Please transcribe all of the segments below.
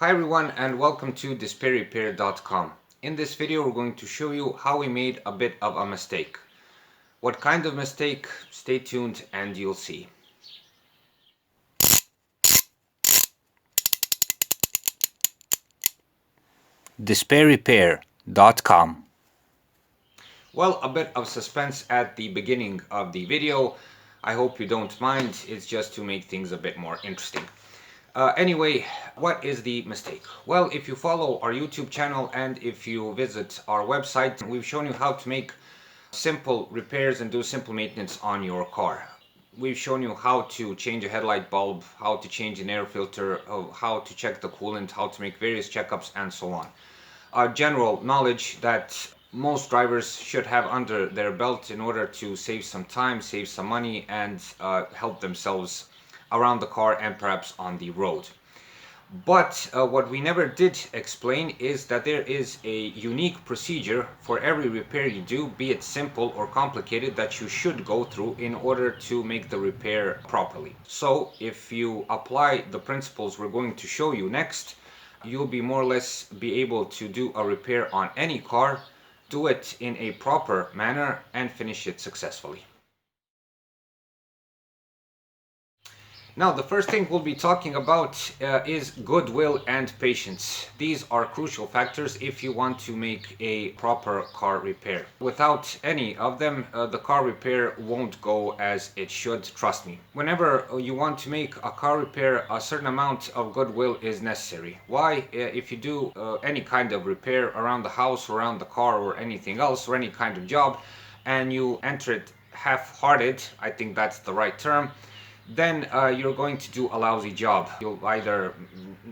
Hi everyone and welcome to despairrepair.com. In this video we're going to show you how we made a bit of a mistake. What kind of mistake? Stay tuned and you'll see. despairrepair.com. Well, a bit of suspense at the beginning of the video. I hope you don't mind. It's just to make things a bit more interesting. Anyway, what is the mistake? Well, if you follow our YouTube channel and if you visit our website, we've shown you how to make simple repairs and do simple maintenance on your car. We've shown you how to change a headlight bulb, how to change an air filter, how to check the coolant, how to make various checkups and so on. General knowledge that most drivers should have under their belt in order to save some time, save some money and help themselves around the car and perhaps on the road. But what we never did explain is that there is a unique procedure for every repair you do, be it simple or complicated, that you should go through in order to make the repair properly. So if you apply the principles we're going to show you next, you'll be more or less be able to do a repair on any car, do it in a proper manner and finish it successfully. Now, the first thing we'll be talking about is goodwill and patience. These are crucial factors if you want to make a proper car repair. Without any of them, the car repair won't go as it should, trust me. Whenever you want to make a car repair, a certain amount of goodwill is necessary. Why? If you do any kind of repair around the house, around the car or anything else, or any kind of job, and you enter it half-hearted, I think that's the right term, then you're going to do a lousy job. You'll either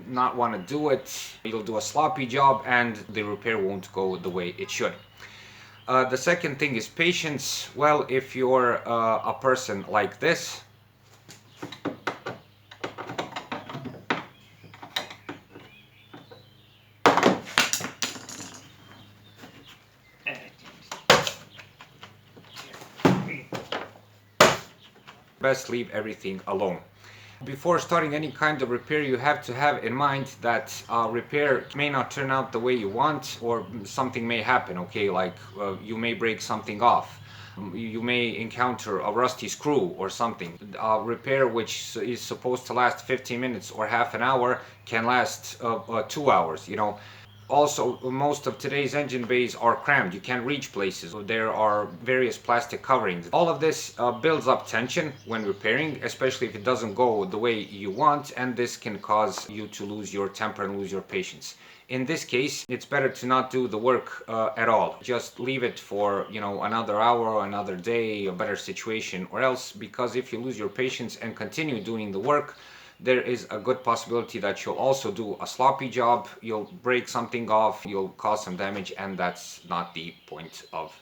not want to do it, you'll do a sloppy job, and the repair won't go the way it should. The second thing is patience. Well, if you're a person like this, best leave everything alone. Before starting any kind of repair, you have to have in mind that repair may not turn out the way you want, or something may happen, okay? Like you may break something off. You may encounter a rusty screw or something. A repair which is supposed to last 15 minutes or half an hour can last 2 hours, you know. Also, most of today's engine bays are crammed. You can't reach places. There are various plastic coverings. All of this builds up tension when repairing, especially if it doesn't go the way you want, and this can cause you to lose your temper and lose your patience. In this case, it's better to not do the work at all. Just leave it for, you know, another hour, another day, a better situation, or else, because if you lose your patience and continue doing the work, there is a good possibility that you'll also do a sloppy job, you'll break something off, you'll cause some damage, and that's not the point of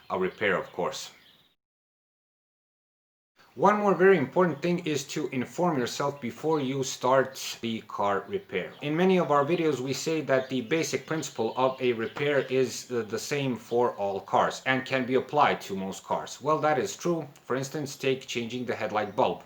a repair, of course. One more very important thing is to inform yourself before you start the car repair. In many of our videos we say that the basic principle of a repair is the same for all cars and can be applied to most cars. Well, that is true. For instance, take changing the headlight bulb.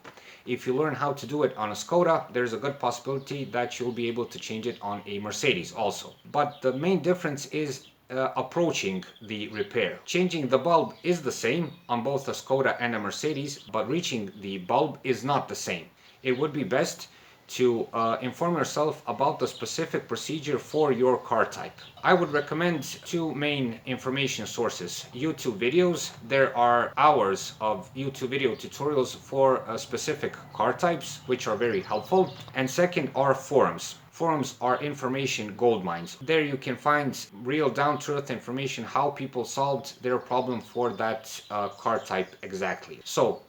If you learn how to do it on a Skoda, there's a good possibility that you'll be able to change it on a Mercedes also. But the main difference is approaching the repair. Changing the bulb is the same on both a Skoda and a Mercedes, but reaching the bulb is not the same. It would be best to inform yourself about the specific procedure for your car type. I would recommend two main information sources. YouTube videos. There are hours of YouTube video tutorials for specific car types, which are very helpful. And second are forums. Forums are information gold mines. There you can find real down-to-earth information how people solved their problem for that car type exactly. So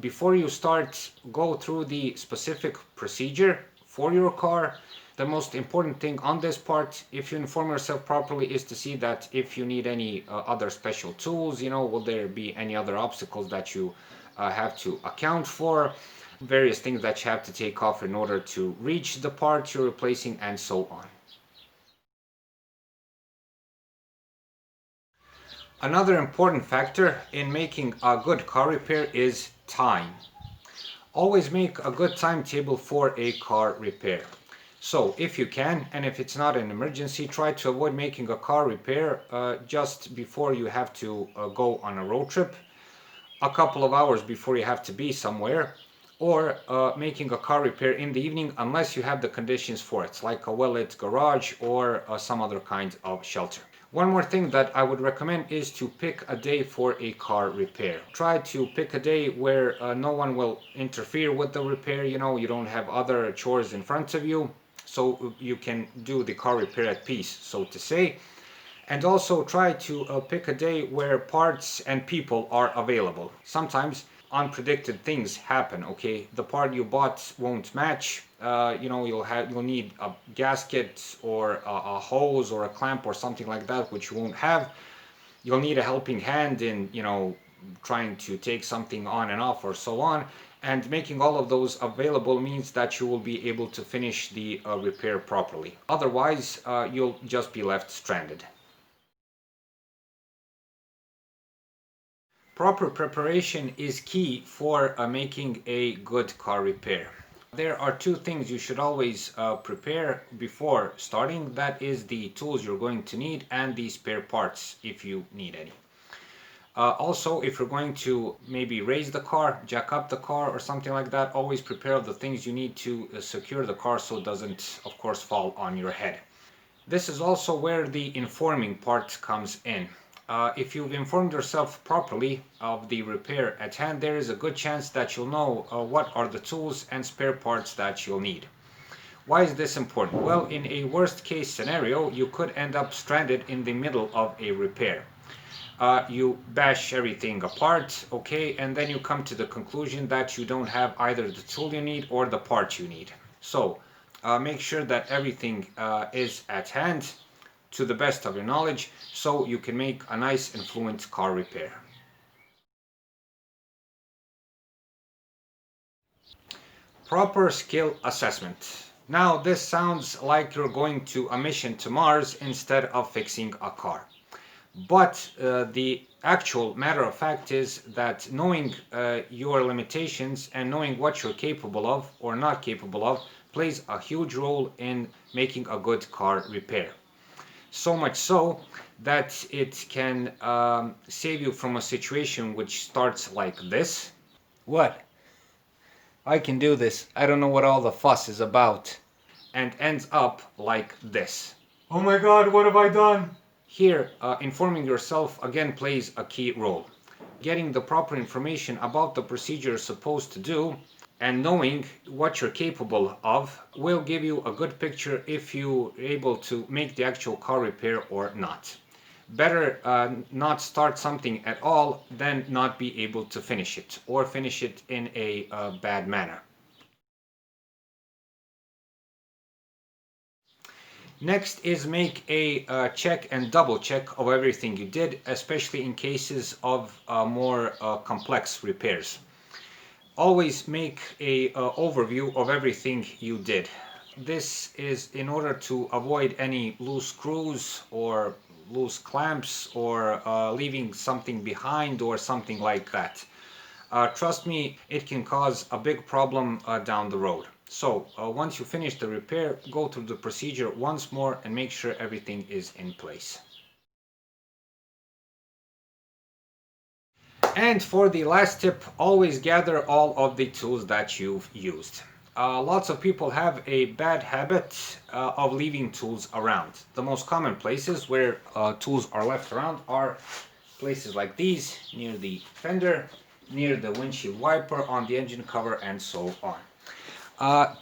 before you start, go through the specific procedure for your car. The most important thing on this part, if you inform yourself properly, is to see that if you need any other special tools, you know, will there be any other obstacles that you have to account for, various things that you have to take off in order to reach the part you're replacing, and so on. Another important factor in making a good car repair is time. Always make a good timetable for a car repair. So if you can, and if it's not an emergency, try to avoid making a car repair just before you have to go on a road trip, a couple of hours before you have to be somewhere, or making a car repair in the evening unless you have the conditions for it, like a well-lit garage or some other kind of shelter. One more thing that I would recommend is to pick a day for a car repair. Try to pick a day where no one will interfere with the repair, you know, you don't have other chores in front of you, so you can do the car repair at peace, so to say. And also try to pick a day where parts and people are available. Sometimes unpredicted things happen, okay? The part you bought won't match. You know, you'll need a gasket or a hose or a clamp or something like that, which you won't have. You'll need a helping hand in, you know, trying to take something on and off or so on. And making all of those available means that you will be able to finish the repair properly. Otherwise, you'll just be left stranded. Proper preparation is key for making a good car repair. There are two things you should always prepare before starting. That is the tools you're going to need and the spare parts if you need any. Also, if you're going to maybe raise the car, jack up the car or something like that, always prepare the things you need to secure the car so it doesn't, of course, fall on your head. This is also where the informing part comes in. If you've informed yourself properly of the repair at hand, there is a good chance that you'll know what are the tools and spare parts that you'll need. Why is this important? Well, in a worst case scenario, you could end up stranded in the middle of a repair. You bash everything apart, okay, and then you come to the conclusion that you don't have either the tool you need or the part you need. So make sure that everything is at hand to the best of your knowledge so you can make a nice and fluent car repair. Proper skill assessment. Now this sounds like you're going to a mission to Mars instead of fixing a car. But the actual matter of fact is that knowing your limitations and knowing what you're capable of or not capable of plays a huge role in making a good car repair. So much so that it can save you from a situation which starts like this. What? I can do this. I don't know what all the fuss is about. And ends up like this. Oh my god, what have I done? Here, informing yourself again plays a key role. Getting the proper information about the procedure you're supposed to do and knowing what you're capable of will give you a good picture if you're able to make the actual car repair or not. Better not start something at all than not be able to finish it or finish it in a bad manner. Next is make a check and double check of everything you did, especially in cases of more complex repairs. Always make a overview of everything you did. This is in order to avoid any loose screws or loose clamps or leaving something behind or something like that. Trust me, it can cause a big problem down the road. So once you finish the repair, go through the procedure once more and make sure everything is in place. And for the last tip, always gather all of the tools that you've used. Lots of people have a bad habit of leaving tools around. The most common places where tools are left around are places like these, near the fender, near the windshield wiper, on the engine cover, and so on.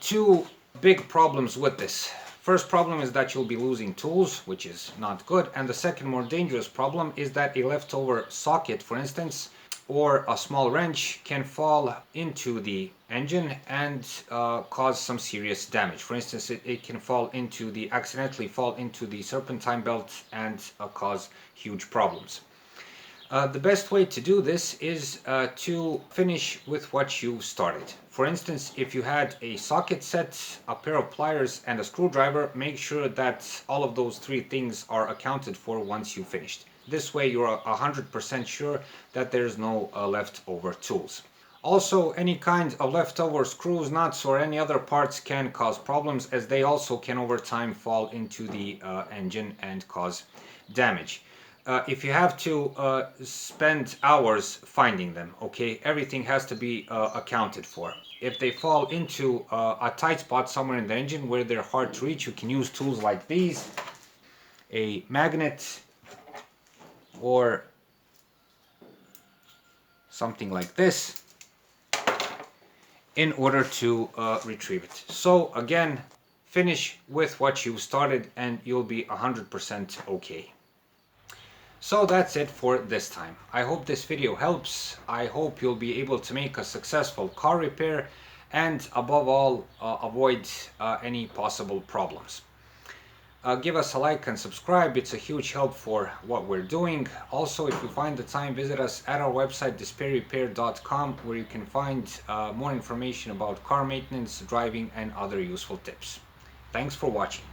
Two big problems with this. First problem is that you'll be losing tools, which is not good. And the second more dangerous problem is that a leftover socket, for instance, or a small wrench can fall into the engine and cause some serious damage. For instance, it can accidentally fall into the serpentine belt and cause huge problems. The best way to do this is to finish with what you started. For instance, if you had a socket set, a pair of pliers and a screwdriver, make sure that all of those three things are accounted for once you finished. This way you're 100% sure that there's no leftover tools. Also, any kind of leftover screws, nuts, or any other parts can cause problems, as they also can over time fall into the engine and cause damage. If you have to spend hours finding them, okay, everything has to be accounted for. If they fall into a tight spot somewhere in the engine where they're hard to reach, you can use tools like these, a magnet, or something like this, in order to retrieve it. So again, finish with what you started and you'll be 100% okay. So that's it for this time. I hope this video helps. I hope you'll be able to make a successful car repair and above all avoid any possible problems. Give us a like and subscribe. It's a huge help for what we're doing. Also, if you find the time, visit us at our website despairrepair.com, where you can find more information about car maintenance, driving, and other useful tips. Thanks for watching.